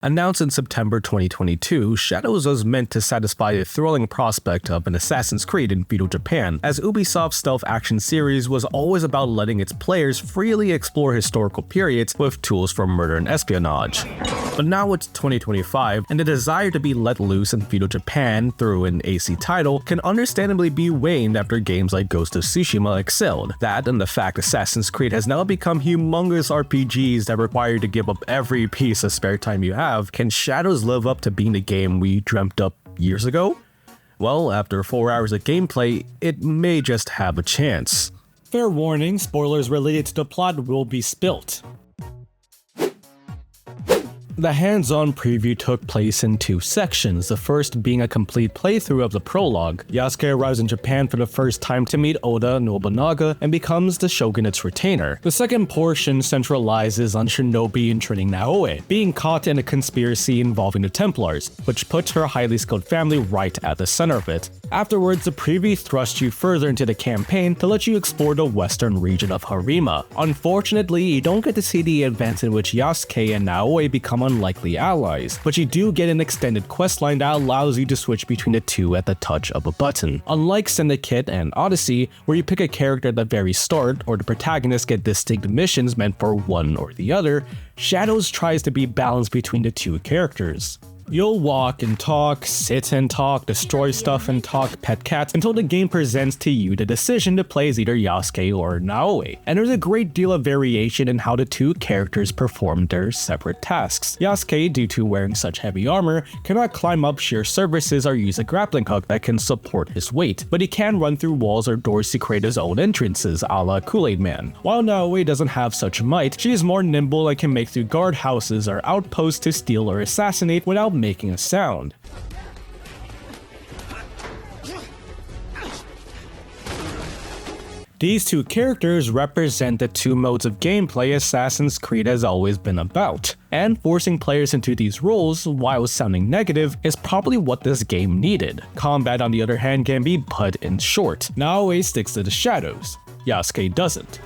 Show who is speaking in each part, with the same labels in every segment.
Speaker 1: Announced in September 2022, Shadows was meant to satisfy the thrilling prospect of an Assassin's Creed in feudal Japan, as Ubisoft's stealth action series was always about letting its players freely explore historical periods with tools for murder and espionage. But now it's 2025, and the desire to be let loose in feudal Japan through an AC title can understandably be waned after games like Ghost of Tsushima excelled. That and the fact Assassin's Creed has now become humongous RPGs that require you to give up every piece of spare time you have. Can Shadows live up to being the game we dreamt up years ago? Well, after 4 hours of gameplay, it may just have a chance.
Speaker 2: Fair warning, spoilers related to the plot will be spilt. The hands-on preview took place in two sections, the first being a complete playthrough of the prologue. Yasuke arrives in Japan for the first time to meet Oda Nobunaga and becomes the shogunate's retainer. The second portion centralizes on Shinobi and training Naoe, being caught in a conspiracy involving the Templars, which puts her highly skilled family right at the center of it. Afterwards, the preview thrusts you further into the campaign to let you explore the western region of Harima. Unfortunately, you don't get to see the events in which Yasuke and Naoe become unlikely allies, but you do get an extended questline that allows you to switch between the two at the touch of a button. Unlike Syndicate and Odyssey, where you pick a character at the very start, or the protagonists get distinct missions meant for one or the other, Shadows tries to be balanced between the two characters. You'll walk and talk, sit and talk, destroy stuff and talk, pet cats, until the game presents to you the decision to play as either Yasuke or Naoe. And there's a great deal of variation in how the two characters perform their separate tasks. Yasuke, due to wearing such heavy armor, cannot climb up sheer surfaces or use a grappling hook that can support his weight, but he can run through walls or doors to create his own entrances, a la Kool-Aid Man. While Naoe doesn't have such might, she is more nimble and can make through guardhouses or outposts to steal or assassinate without making a sound. These two characters represent the two modes of gameplay Assassin's Creed has always been about, and forcing players into these roles, while sounding negative, is probably what this game needed. Combat, on the other hand, can be put in short. Naoe sticks to the shadows. Yasuke doesn't.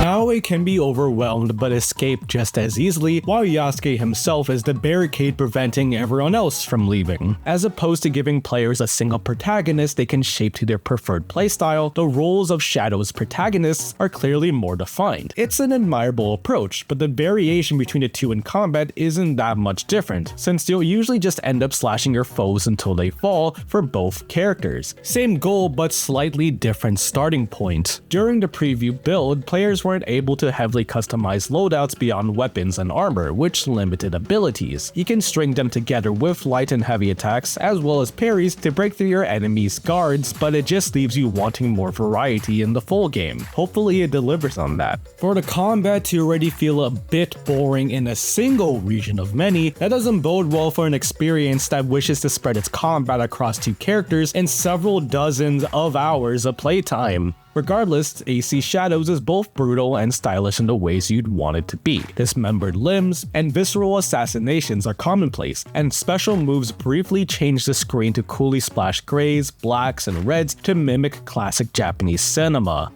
Speaker 2: Naoe can be overwhelmed but escape just as easily, while Yasuke himself is the barricade preventing everyone else from leaving. As opposed to giving players a single protagonist they can shape to their preferred playstyle, the roles of Shadow's protagonists are clearly more defined. It's an admirable approach, but the variation between the two in combat isn't that much different, since you'll usually just end up slashing your foes until they fall for both characters. Same goal but slightly different starting point. During the preview build, players weren't able to heavily customize loadouts beyond weapons and armor, which limited abilities. You can string them together with light and heavy attacks, as well as parries to break through your enemy's guards, but it just leaves you wanting more variety in the full game. Hopefully it delivers on that. For the combat to already feel a bit boring in a single region of many, that doesn't bode well for an experience that wishes to spread its combat across two characters in several dozens of hours of playtime. Regardless, AC Shadows is both brutal and stylish in the ways you'd want it to be. Dismembered limbs and visceral assassinations are commonplace, and special moves briefly change the screen to coolly splash grays, blacks, and reds to mimic classic Japanese cinema.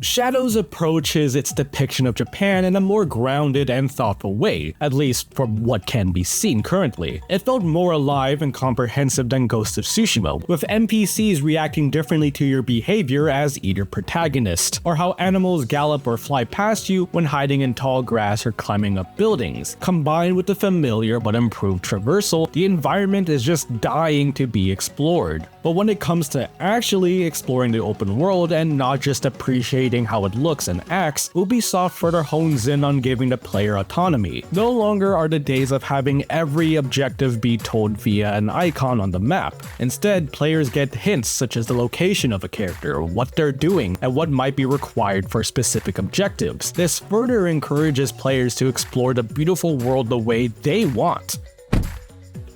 Speaker 2: Shadows approaches its depiction of Japan in a more grounded and thoughtful way, at least from what can be seen currently. It felt more alive and comprehensive than Ghost of Tsushima, with NPCs reacting differently to your behavior as either protagonist, or how animals gallop or fly past you when hiding in tall grass or climbing up buildings. Combined with the familiar but improved traversal, the environment is just dying to be explored. But when it comes to actually exploring the open world and not just appreciating how it looks and acts, Ubisoft further hones in on giving the player autonomy. No longer are the days of having every objective be told via an icon on the map. Instead, players get hints such as the location of a character, what they're doing, and what might be required for specific objectives. This further encourages players to explore the beautiful world the way they want.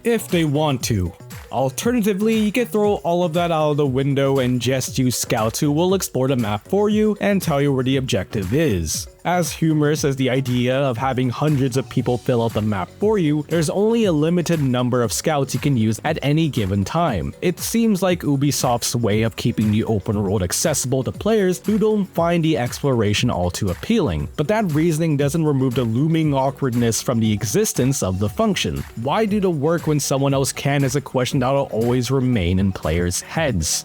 Speaker 2: If they want to. Alternatively, you can throw all of that out of the window and just use scouts who will explore the map for you and tell you where the objective is. As humorous as the idea of having hundreds of people fill out the map for you, there's only a limited number of scouts you can use at any given time. It seems like Ubisoft's way of keeping the open world accessible to players who don't find the exploration all too appealing, but that reasoning doesn't remove the looming awkwardness from the existence of the function. Why do the work when someone else can is a question that'll always remain in players' heads.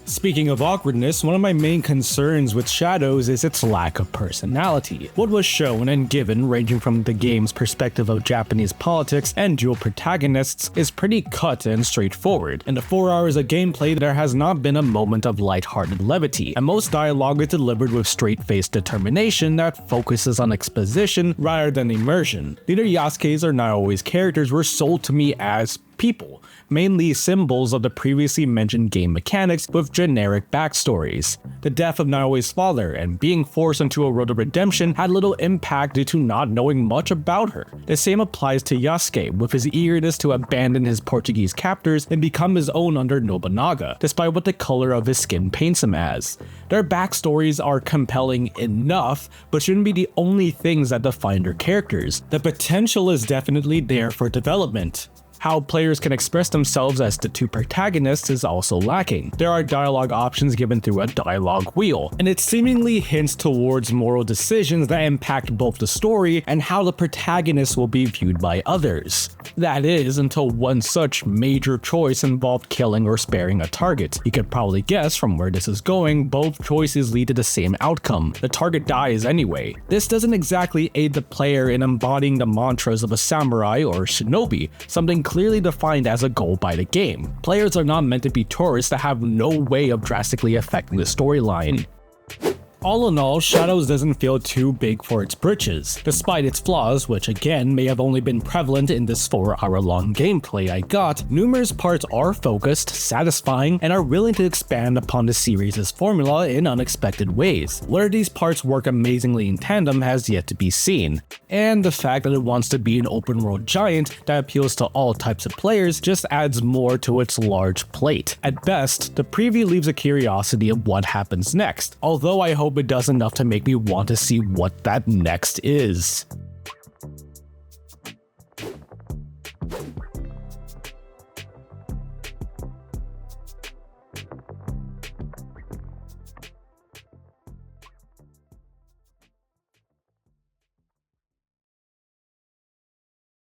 Speaker 2: Speaking of awkwardness, one of my main concerns with Shadows is its lack of personality. What was shown and given, ranging from the game's perspective of Japanese politics and dual protagonists, is pretty cut and straightforward. In the 4 hours of gameplay, there has not been a moment of lighthearted levity, and most dialogue is delivered with straight-faced determination that focuses on exposition rather than immersion. Neither Yasuke's or Naoi's characters were sold to me as people, mainly symbols of the previously mentioned game mechanics with generic backstories. The death of Naoi's father and being forced into a road of redemption had little impact due to not knowing much about her. The same applies to Yasuke, with his eagerness to abandon his Portuguese captors and become his own under Nobunaga, despite what the color of his skin paints him as. Their backstories are compelling enough, but shouldn't be the only things that define their characters. The potential is definitely there for development. How players can express themselves as the two protagonists is also lacking. There are dialogue options given through a dialogue wheel, and it seemingly hints towards moral decisions that impact both the story and how the protagonist will be viewed by others. That is, until one such major choice involved killing or sparing a target. You could probably guess from where this is going, both choices lead to the same outcome. The target dies anyway. This doesn't exactly aid the player in embodying the mantras of a samurai or shinobi, something clearly defined as a goal by the game. Players are not meant to be tourists that have no way of drastically affecting the storyline. All in all, Shadows doesn't feel too big for its britches. Despite its flaws, which again may have only been prevalent in this 4-hour-long gameplay I got, numerous parts are focused, satisfying, and are willing to expand upon the series' formula in unexpected ways. Whether these parts work amazingly in tandem has yet to be seen. And the fact that it wants to be an open-world giant that appeals to all types of players just adds more to its large plate. At best, the preview leaves a curiosity of what happens next, although I hope it does enough to make me want to see what that next is.